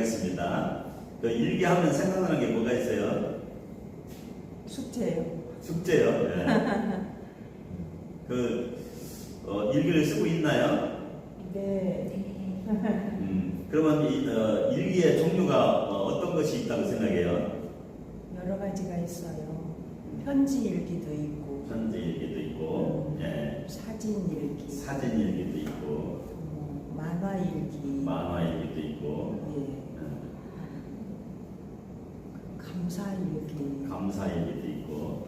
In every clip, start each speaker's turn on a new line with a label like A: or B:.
A: 하겠습니다. 그 일기하면 생각나는 게 뭐가 있어요?
B: 숙제예요.
A: 숙제요. 네. 일기를 쓰고 있나요?
B: 네.
A: 그러면 일기의 종류가 어떤 것이 있다고 생각해요?
B: 여러 가지가 있어요. 편지 일기도 있고,
A: 편지 일기도 있고, 예.
B: 사진 일기,
A: 사진 일기도 있고,
B: 만화 일기,
A: 만화 일기도 있고,
B: 예. 감사 일기,
A: 감사 일기도 있고,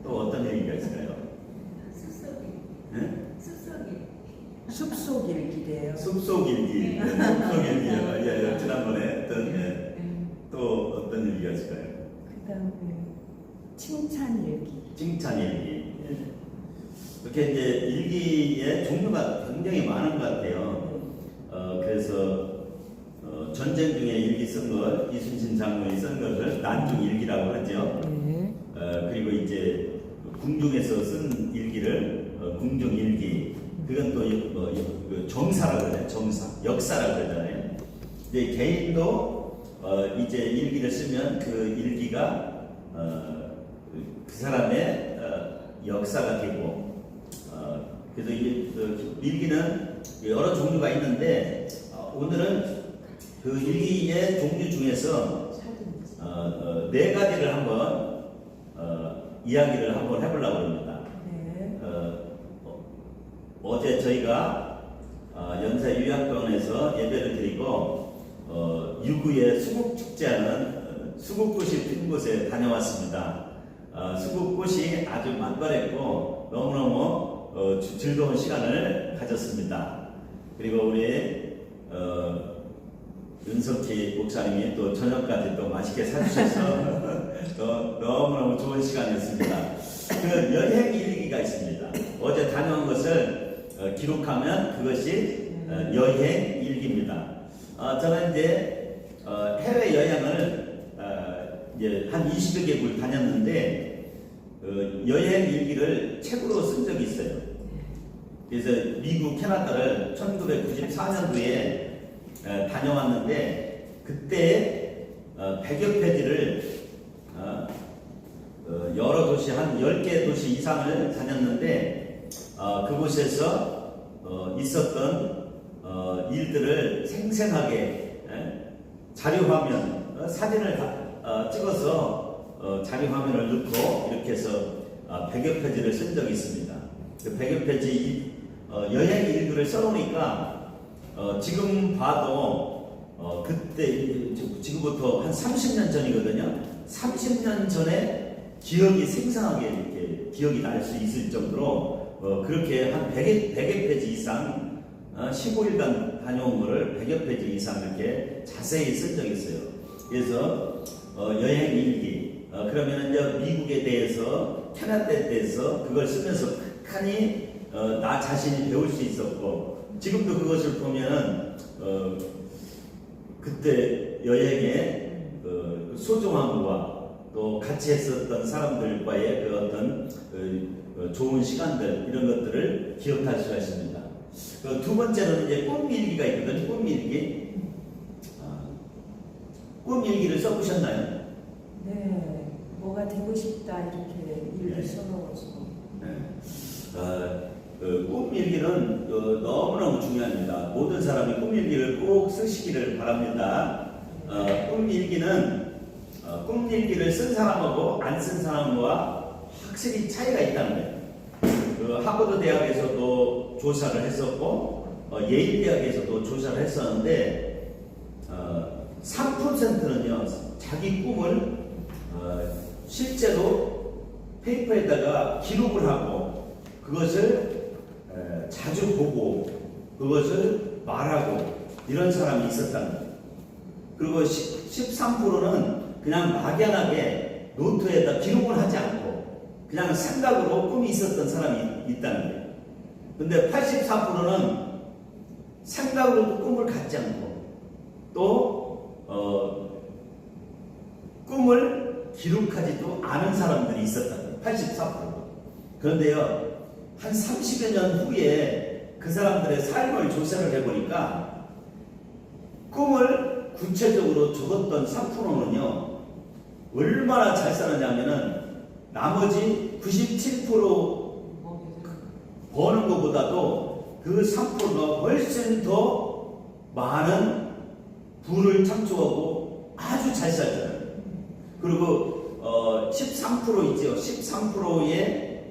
A: 또 어떤 일기가 있을까요?
B: 숲속 일기래요.
A: 숲속 일기, 숲속 일기. 지난번에 했던 또 어떤 일기가 있을까요?
B: 그다음에 칭찬 일기.
A: 칭찬 일기. 이렇게 이제 일기의 종류가 굉장히 많은 것 같아요. 그래서 전쟁 중에 일기 쓴 것, 이순신 장군이 쓴 것을 난중 일기라고 하죠. 그리고 이제 궁중에서 쓴 일기를 궁중 일기. 그건 또 정사라고 그래요. 정사, 역사라고 그러잖아요. 이제 개인도 이제 일기를 쓰면 그 일기가 그 사람의 역사가 되고, 그래서 이게 일기는 여러 종류가 있는데 오늘은 그 일기의 종류 중에서 네 가지를 한번 이야기를 한번 해보려고 합니다. 어제 저희가 연세유학병원에서 예배를 드리고 유구의 수국축제하는 수국꽃이 핀 곳에 다녀왔습니다. 수국꽃이 아주 만발했고 너무너무 즐거운 시간을 가졌습니다. 그리고 우리 윤석희 목사님이 또 저녁까지 또 맛있게 사주셔서 너무너무 좋은 시간이었습니다. 그 여행 일기가 있습니다. 어제 다녀온 것을 기록하면 그것이 여행 일기입니다. 저는 이제 해외 여행을 이제 한 20여 개국을 다녔는데 여행 일기를 책으로 쓴 적이 있어요. 그래서 미국, 캐나다를 1994년도에 다녀왔는데 그때 100여 페이지를 여러 도시 한 10개 도시 이상을 다녔는데 그곳에서 있었던 일들을 생생하게 자료화면, 사진을 찍어서 자료화면을 넣고 이렇게 해서 100여 페이지를 쓴 적이 있습니다. 그 100여 페이지 여행 일기를 써놓으니까 지금 봐도 그때 지금부터 한 30년 전이거든요. 30년 전에 기억이 생생하게 이렇게 기억이 날 수 있을 정도로 그렇게 한 100여 페이지 이상 15일간 다녀온 거를 100여 페이지 이상 이렇게 자세히 쓴 적이 있어요. 그래서 여행 일기 그러면 이제 미국에 대해서 캐나다에 대해서 그걸 쓰면서 극한히 나 자신이 배울 수 있었고 지금도 그것을 보면 그때 여행의 소중함과 또 같이 했었던 사람들과의 그 어떤 좋은 시간들 이런 것들을 기억할 수가 있습니다. 두 번째는 이제 꿈 일기가 있거든요. 꿈 일기. 꿈 일기를 써보셨나요?
B: 네. 뭐가 되고 싶다 이렇게 일기 써놓아서.
A: 꿈 일기는 너무너무 중요합니다. 모든 사람이 꿈 일기를 꼭 쓰시기를 바랍니다. 꿈 일기를 쓴 사람하고 안 쓴 사람과 확실히 차이가 있다는 거예요. 하버드 대학에서도 조사를 했었고 예일 대학에서도 조사를 했었는데 3%는요 자기 꿈을 실제로 페이퍼에다가 기록을 하고 그것을 자주 보고 그것을 말하고 이런 사람이 있었다는 거예요. 그리고 13%는 그냥 막연하게 노트에다 기록을 하지 않고 그냥 생각으로 꿈이 있었던 사람이 있다는 거예요. 근데 84%는 생각으로도 꿈을 갖지 않고 또 꿈을 기록하지도 않은 사람들이 있었다는 거예요. 84%. 그런데요 한 30여 년 후에 그 사람들의 삶을 조사를 해보니까 꿈을 구체적으로 적었던 3%는요, 얼마나 잘 사느냐면은 나머지 97% 버는 것보다도 그 3%가 훨씬 더 많은 부를 창출하고 아주 잘 살잖아요. 그리고 13% 있죠. 13%의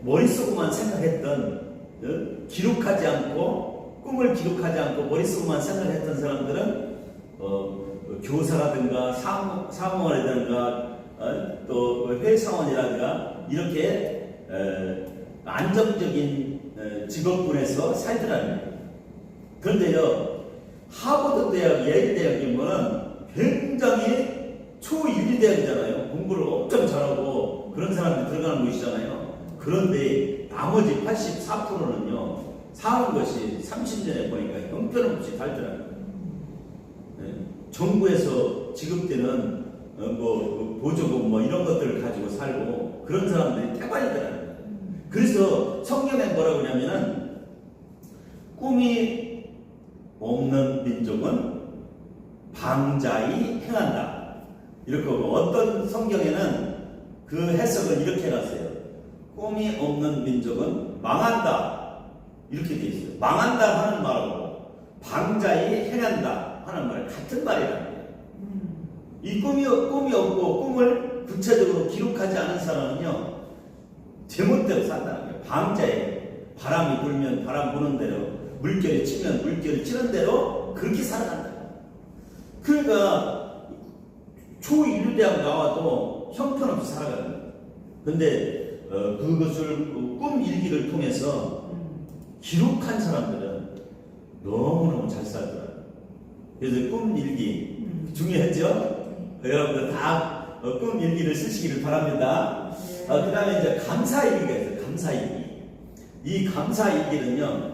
A: 머릿속으로만 생각했던, 기록하지 않고, 꿈을 기록하지 않고 머릿속으로만 생각했던 사람들은 교사라든가 사무원이라든가 또 회사원이라든가 이렇게 안정적인 직업군에서 살더라는 거예요. 그런데요, 하버드 대학, 예일 대학이면은 굉장히 초윤리 대학이잖아요. 공부를 엄청 잘하고 그런 사람들이 들어가는 곳이잖아요. 그런데 나머지 84%는요, 사는 것이 30년에 보니까 형편없이 살더라는 거예요. 네? 정부에서 지급되는 보조금 이런 것들을 가지고 살고 그런 사람들이 태반이더라는 거예요. 그래서 성경에 뭐라고 하냐면은 꿈이 없는 민족은 방자히 행한다. 이렇게 하고 어떤 성경에는 그 해석을 이렇게 해놨어요. 꿈이 없는 민족은 망한다. 이렇게 돼 있어요. 망한다 하는 말하고 방자히 행한다 하는 말 같은 말이라는 거예요. 이 꿈이 없고 꿈을 구체적으로 기록하지 않은 사람은요, 제멋대로 산다는 거예요. 방자에 바람이 불면 바람 부는 대로, 물결이 치면 물결이 치는 대로 그렇게 살아간다. 그러니까 초인류대학 나와도 형편없이 살아가는 거예요. 근데 그것을 꿈 일기를 통해서 기록한 사람들은 너무너무 잘 살더라고요. 그래서 꿈 일기 중요하죠? 여러분들 다 꿈 일기를 쓰시기를 바랍니다. 그 다음에 이제 감사 일기가 있어요. 감사 일기. 이 감사 일기는요,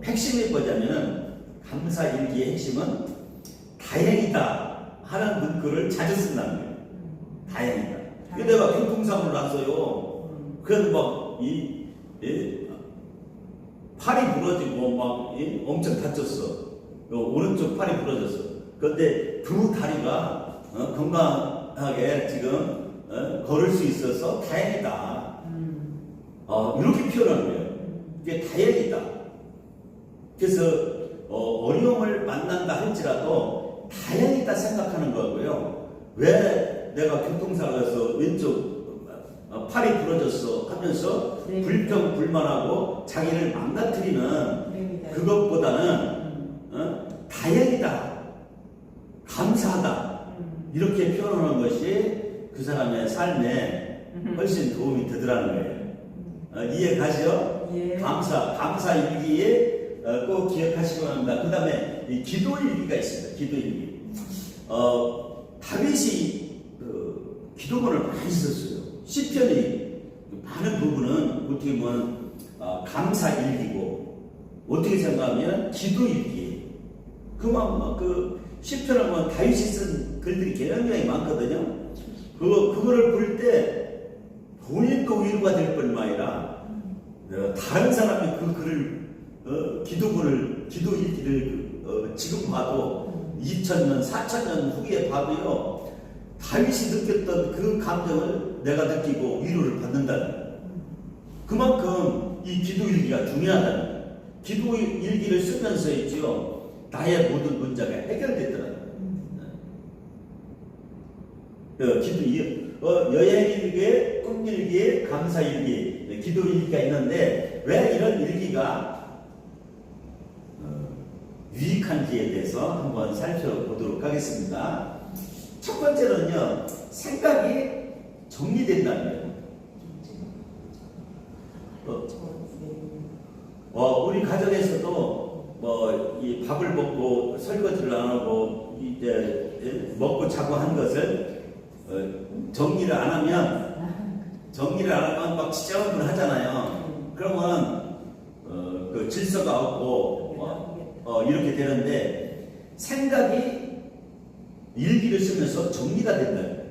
A: 핵심이 뭐냐면은, 감사 일기의 핵심은 다행이다 하는 문구를 자주 쓴다는 거예요. 다행이다. 근데 내가 교통사고를 났어요. 그래서 팔이 부러지고 엄청 다쳤어. 오른쪽 팔이 부러졌어. 그런데 두 다리가 건강하게 지금 걸을 수 있어서 다행이다. 이렇게 표현하는 거예요. 이게 다행이다. 그래서 어려움을 만난다 할지라도 다행이다 생각하는 거고요. 왜 내가 교통사고에서 왼쪽 팔이 부러졌어 하면서 불평불만하고 자기를 망가뜨리는 그것보다는 다행이다, 감사하다 이렇게 표현하는 것이 그 사람의 삶에 훨씬 도움이 되더라는 거예요. 이해 가시죠?
B: 예.
A: 감사 일기에 꼭 기억하시기 바랍니다. 그 다음에 기도 일기가 있습니다. 기도 일기. 다윗이 기도문을 많이 썼어요. 시편이 많은 부분은 어떻게 보면 감사 일기고, 어떻게 생각하면 기도 일기. 그 시편을 보면 다윗이 쓴 글들이 굉장히 많거든요. 그거를 볼 때 본인도 위로가 될 뿐만 아니라 다른 사람이 그 글을 기도 일기를 지금 봐도 2000년, 4000년 후에 봐도요, 다윗이 느꼈던 그 감정을 내가 느끼고 위로를 받는다는 거예요. 그만큼 이 기도 일기가 중요하다는 거예요. 기도 일기를 쓰면서 있지요, 나의 모든 문제가 해결됐더라고요. 여행 일기에, 꿈 일기에, 감사 일기, 기도 일기가 있는데 왜 이런 일기가 유익한지에 대해서 한번 살펴보도록 하겠습니다. 첫 번째로는요, 생각이 정리된다는 거예요. 우리 가정에서도 이 밥을 먹고 설거지를 안 하고 이제 먹고 자고 한 것을 정리를 안 하면 막 지저분을 하잖아요. 그러면 그 질서가 없고 이렇게 되는데, 생각이 일기를 쓰면서 정리가 된다.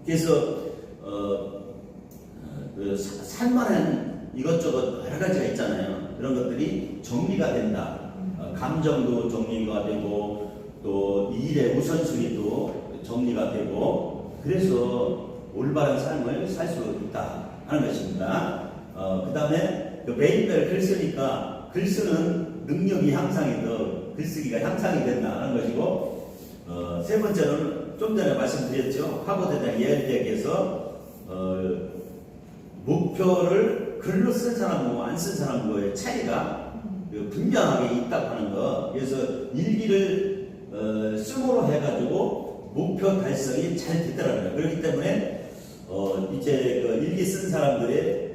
A: 그래서 살만한 이것저것 여러 가지가 있잖아요. 그런 것들이 정리가 된다. 감정도 정리가 되고 또 일의 우선순위도 정리가 되고 그래서 올바른 삶을 살 수 있다 하는 것입니다. 그 다음에 매일매일 글 쓰니까 글 쓰는 능력이 향상이 글쓰기가 향상이 된다 하는 것이고 세 번째는 좀 전에 말씀드렸죠. 하버드 대학 예일 대학에서 목표를 글로 쓴 사람하고 안 쓴 사람과의 차이가 분명하게 있다고 하는 거. 그래서 일기를 쓰므로 해가지고 목표 달성이 잘 되더라고요. 그렇기 때문에 이제 일기 쓴 사람들의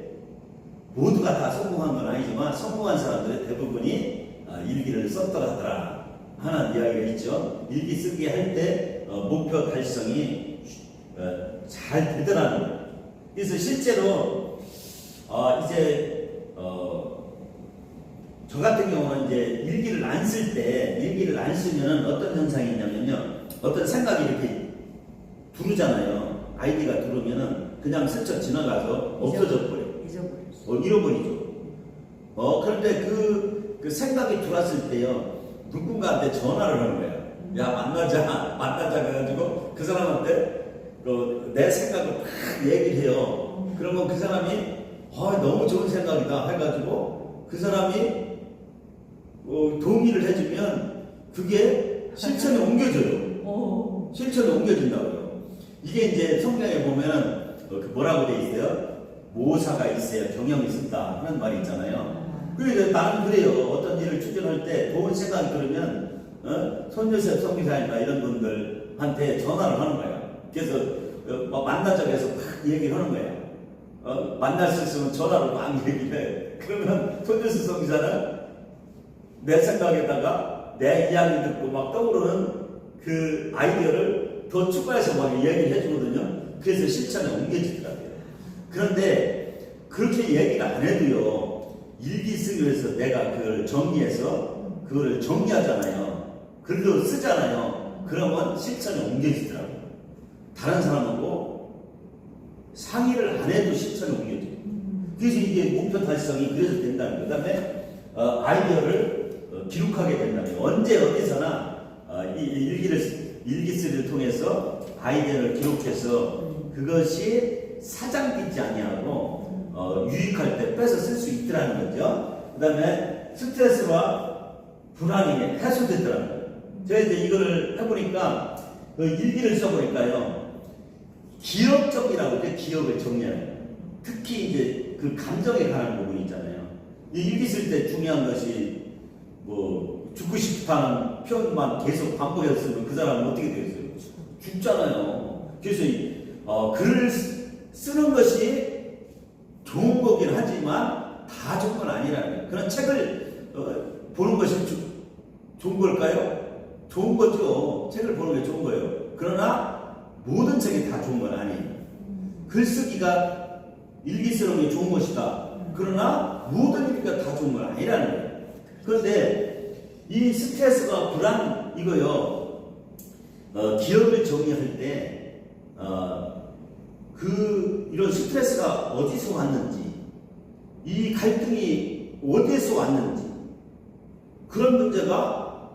A: 모두가 다 성공한 건 아니지만 성공한 사람들의 대부분이 일기를 썼더라 하는 이야기가 있죠. 일기 쓰기 할 때 목표 달성이 잘 되더라는 거예요. 그래서 실제로 이제 저 같은 경우는 이제 일기를 안 쓰면은 어떤 현상이 있냐면요. 어떤 생각이 이렇게 두르잖아요. 아이디가 두르면은 그냥 슬쩍 지나가서 없어져 버려요. 잃어버리죠. 그런데 그 생각이 들어왔을 때요. 누군가한테 전화를 하는 거예요. 야, 만나자 해가지고 그 사람한테 내 생각을 막 얘기를 해요. 그러면 그 사람이 너무 좋은 생각이다 해가지고 그 사람이 동의를 해주면 그게 실천에 옮겨져요. 실천에 옮겨진다고요. 이게 이제 성경에 보면은 뭐라고 돼 있어요? 모사가 있어야 경영이 쓴다 하는 말이 있잖아요. 그래서 나는 그래요. 어떤 일을 추진할 때 좋은 생각이 들으면 손요셉 성기사님이나 이런 분들한테 전화를 하는 거예요. 그래서 만나자고 해서 막 얘기를 하는 거예요. 만날 수 있으면 전화로 막 얘기를 해. 그러면 손요셉 성기사는 내 생각에다가 내 이야기 듣고 막 떠오르는 그 아이디어를 더 추가해서 막 얘기를 해주거든요. 그래서 실천에 옮겨지더라고요. 그런데 그렇게 얘기를 안 해도요. 일기 쓰기 위해서 내가 그걸 정리해서 그거를 정리하잖아요. 글도 쓰잖아요. 그러면 실천에 옮겨지더라고요. 다른 사람하고 상의를 안 해도 실천에 옮겨져요. 그래서 이게 목표 달성이 그래서 된다는 거예요. 그 다음에 아이디어를 기록하게 된다면 언제 어디서나 이 일기 쓰기를 통해서 아이디어를 기록해서 그것이 사장되지 아니하고 유익할 때 뺏어 쓸 수 있더라는 거죠. 그 다음에 스트레스와 불안이 해소되더라는 거예요. 제가 이제 이거를 해보니까 그 일기를 써보니까요. 기억적이라고 이제 기억을 정리하는 거예요. 특히 이제 그 감정에 관한 부분이 있잖아요. 이 일기 쓸 때 중요한 것이 죽고 싶다는 표현만 계속 반복했으면 그 사람은 어떻게 되겠어요? 죽잖아요. 그래서 글을 쓰는 것이 좋은 거긴 하지만 다 좋은 건 아니라는 거예요. 그런 책을 보는 것이 좋은 걸까요? 좋은 거죠. 책을 보는 게 좋은 거예요. 그러나 모든 책이 다 좋은 건 아니에요. 글쓰기가 일기 쓰는 게 좋은 것이다. 그러나 모든 일기가 다 좋은 건 아니라는 거예요. 그런데 이 스트레스가 불안 이거요. 기억을 정리할 때 이런 스트레스가 어디서 왔는지, 이 갈등이 어디서 왔는지, 그런 문제가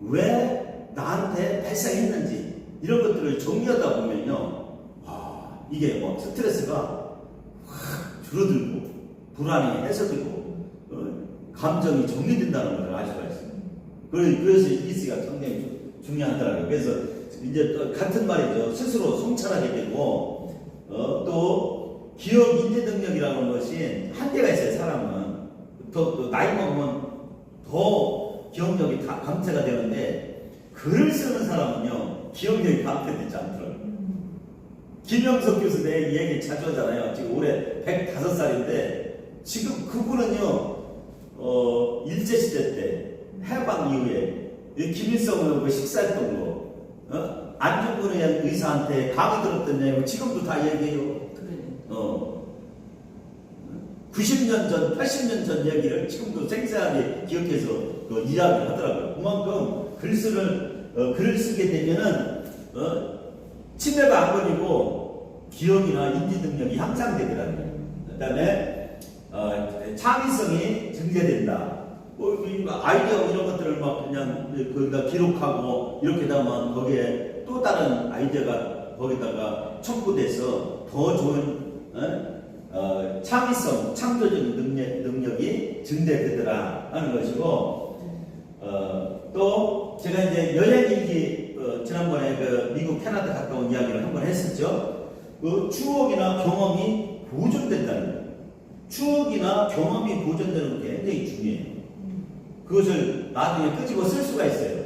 A: 왜 나한테 발생했는지 이런 것들을 정리하다 보면요, 이게 스트레스가 확 줄어들고 불안이 해소되고 감정이 정리된다는 것을 알 수가 있어요. 그래서 일기쓰기가 상당히 중요하더라고요. 그래서 이제 또 같은 말이죠. 스스로 성찰하게 되고 또 기억 인지 능력이라는 하는 것이 한계가 있어요. 사람은 또 나이 먹으면 더 기억력이 감퇴가 되는데 글을 쓰는 사람은요 기억력이 감퇴되지 않더라고요. 김영석 교수 내 얘기 자주 하잖아요. 지금 올해 105살인데 지금 그분은요 일제시대 때 해방 이후에 김일성하고 식사했던 거 안중근 의사한테 강의 들었던 내용 지금도 다 얘기해요. 90년 전, 80년 전 얘기를 지금도 생생하게 기억해서 이야기를 하더라고요. 그만큼 글을 쓰게 되면은 치매가 안 걸리고 기억이나 인지 능력이 향상되더라고요. 그 다음에 창의성이 증대된다. 이 아이디어 이런 것들을 막 그냥 거기다 기록하고 이렇게 되면 거기에 또 다른 아이디어가 거기다가 첨부돼서 더 좋은 창의성, 창조적인 능력이 증대되더라 하는 것이고, 또 제가 이제 여행일기 지난번에 그 미국 캐나다 갔다 온 이야기를 한번 했었죠. 그 추억이나 경험이 보존된다는 거예요. 추억이나 경험이 보존되는 게 굉장히 중요해요. 그것을 나중에 끄집어 쓸 수가 있어요.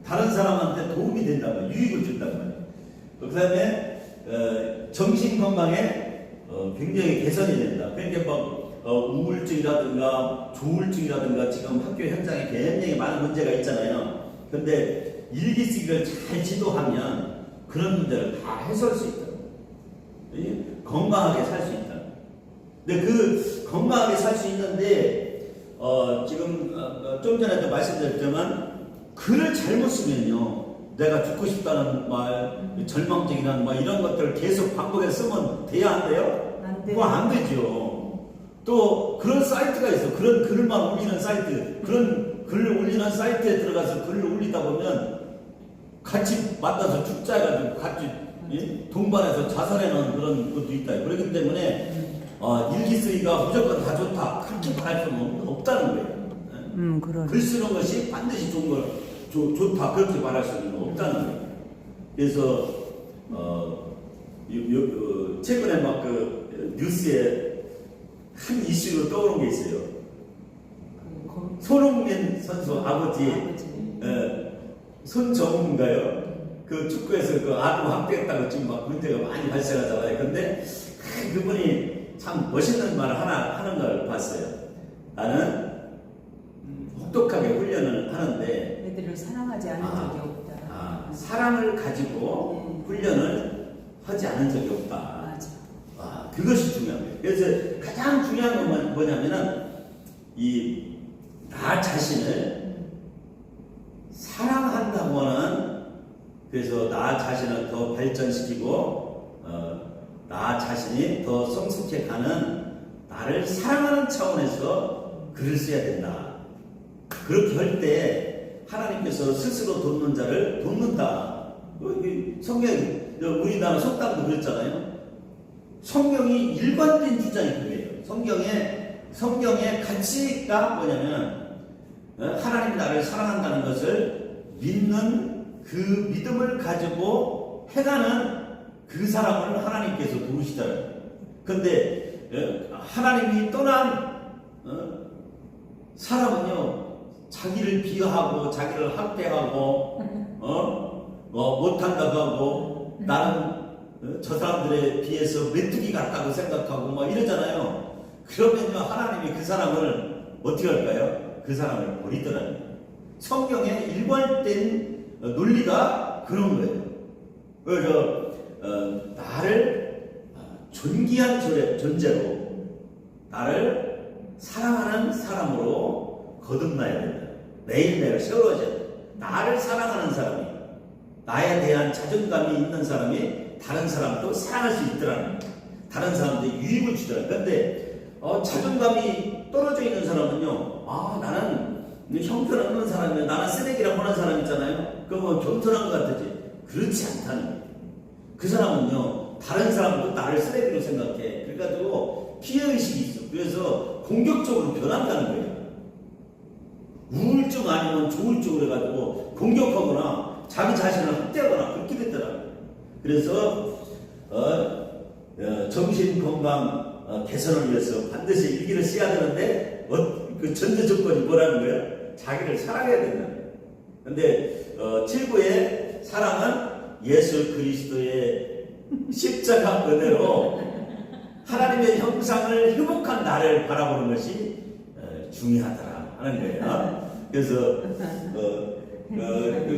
A: 다른 사람한테 도움이 된다면, 유익을 준다면. 그 다음에 정신 건강에 굉장히 개선이 된다. 그러니까 막 우울증이라든가 조울증이라든가 지금 학교 현장에 굉장히 많은 문제가 있잖아요. 근데 일기 쓰기를 잘 지도하면 그런 문제를 다 해소할 수 있다. 건강하게 살 수 있다. 근데 그 건강하게 살 수 있는데 지금 좀 전에도 말씀드렸지만 글을 잘못 쓰면요, 내가 죽고 싶다는 말, 절망적이라는 말 이런 것들을 계속 반복해서 쓰면 돼야 안 돼요?
B: 안 돼요.
A: 그거 안 되죠. 또 그런 사이트가 있어. 그런 글만 올리는 사이트, 그런 글을 올리는 사이트에 들어가서 글을 올리다 보면 같이 만나서 죽자해가지고 같이 동반해서 자살해놓은 그런 것도 있다. 그렇기 때문에 일기 쓰기가 무조건 다 좋다, 그렇게 말할 수는 없다는 거예요. 글 쓰는 것이 반드시 좋은 걸 좋다, 그렇게 말할 수는 없다는 거예요. 그래서 최근에 막 그 뉴스에 한 이슈로 떠오른 게 있어요. 손흥민 선수 아버지, 손정훈인가요? 그 축구에서 그 아동 학대했다고 지금 막 문제가 많이 발생하잖아요. 근데 그분이 참 멋있는 말을 하나 하는 걸 봤어요. 나는 혹독하게 훈련을 하는데
B: 애들을 사랑하지 않은 적이 없다.
A: 사랑을 가지고 훈련을 하지 않은 적이 없다.
B: 맞아.
A: 그것이 중요합니다. 그래서 가장 중요한 건 뭐냐면은 나 자신을 사랑한다고 하는, 그래서 나 자신을 더 발전시키고 나 자신이 더 성숙해 가는 나를 사랑하는 차원에서 글을 써야 된다. 그렇게 할 때 하나님께서 스스로 돕는 자를 돕는다. 성경, 우리나라 속담도 그랬잖아요. 성경이 일관된 주장이 그래요. 성경의 가치가 뭐냐면 하나님이 나를 사랑한다는 것을 믿는 그 믿음을 가지고 해가는 그 사람을 하나님께서 도우시잖아요. 근데 하나님이 떠난 사람은요, 자기를 비하하고 자기를 학대하고 못한다고 하고 나는 저 사람들에 비해서 메뚜기 같다고 생각하고 막 이러잖아요. 그러면요, 하나님이 그 사람을 어떻게 할까요? 그 사람을 버리더라고요. 성경의 일관된 논리가 그런 거예요. 그래서 나를 존귀한 존재로, 나를 사랑하는 사람으로 거듭나야 된다. 매일매일 세워져야 된다. 나를 사랑하는 사람이, 나에 대한 자존감이 있는 사람이 다른 사람도 사랑할 수 있더라는 거예요. 다른 사람한테 유익을 주더라는 거예요. 근데 자존감이 떨어져 있는 사람은요, 나는 형편없는 사람이야, 나는 쓰레기라고 하는 사람 있잖아요. 그러면 겸손한 것 같지. 그렇지 않다는 거예요. 그 사람은요, 다른 사람도 나를 쓰레기로 생각해. 그래가지고 피해의식이 있어. 그래서 공격적으로 변한다는 거예요. 우울증 아니면 조울증으로 해가지고 공격하거나 자기 자신을 학대하거나 그렇게 됐더라고요. 그래서 정신 건강 개선을 위해서 반드시 일기를 써야 되는데 그 전제 조건이 뭐라는 거예요? 자기를 사랑해야 된다는 거예요. 근데 최고의 사랑은 예수 그리스도의 십자가 은혜로 하나님의 형상을 회복한 나를 바라보는 것이 중요하더라 하는 거예요. 그래서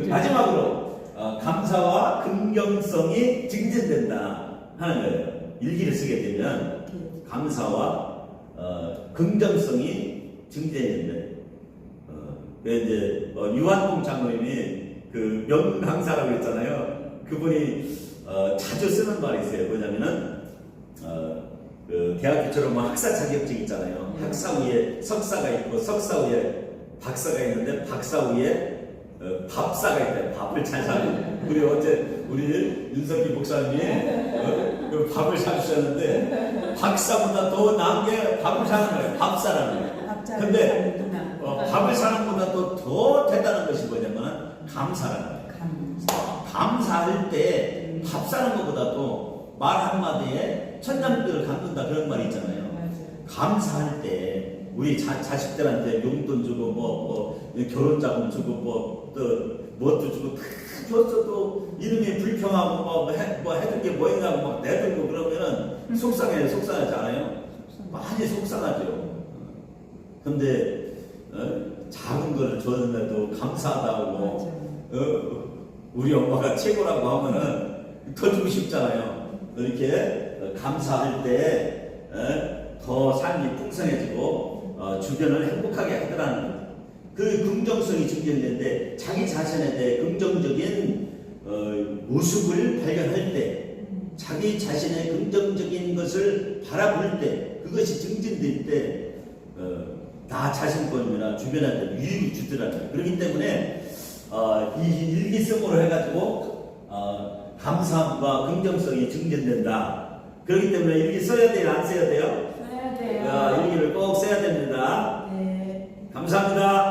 A: 마지막으로 감사와 긍정성이 증진된다 하는 거예요. 일기를 쓰게 되면 감사와 긍정성이 증진된다. 이제 유한봉 장로님이 그 명강사라고 했잖아요. 그분이 자주 쓰는 말이 있어요. 뭐냐면은 그 대학교처럼 뭐 학사 자격증 있잖아요. 학사 위에 석사가 있고 석사 위에 박사가 있는데 박사 위에 밥사가 있대. 밥을 잘 사는. 우리 어제 우리 윤석기 목사님이 그 밥을 사주셨는데 박사보다 더 나은 게 밥을 사는 거예요. 밥사라는 거예요. 근데 밥을 사는 것보다 더 대단한 것이 뭐냐면 감사라는 거예요. 감사할 때 밥 사는 것보다도 말 한마디에 천냥빚을 갚는다 그런 말이 있잖아요. 감사할 때 우리 자식들한테 용돈 주고 뭐 결혼 자금 주고 뭣도 주고 다 줬어도 이름이 불평하고 뭐 해줄 게 뭐 있냐고 막 내들고 그러면은 속상하지 않아요? 많이 속상하죠. 근데 작은 거를 줬는데도 감사하다고 우리 엄마가 최고라고 하면은 더 주고 싶잖아요. 이렇게 감사할 때 더 삶이 풍성해지고 주변을 행복하게 하더라는 그 긍정성이 증진되는데 자기 자신에 대해 긍정적인 모습을 발견할 때 자기 자신의 긍정적인 것을 바라볼 때 그것이 증진될 때 나 자신뿐이나 주변한테 유익을 주더라는 거예요. 그렇기 때문에 이 일기성으로 해가지고 감사함과 긍정성이 증진된다. 그렇기 때문에 일기 써야 돼요? 안 써야 돼요?
B: 써야 돼요.
A: 일기를 꼭 써야 됩니다.
B: 네.
A: 감사합니다.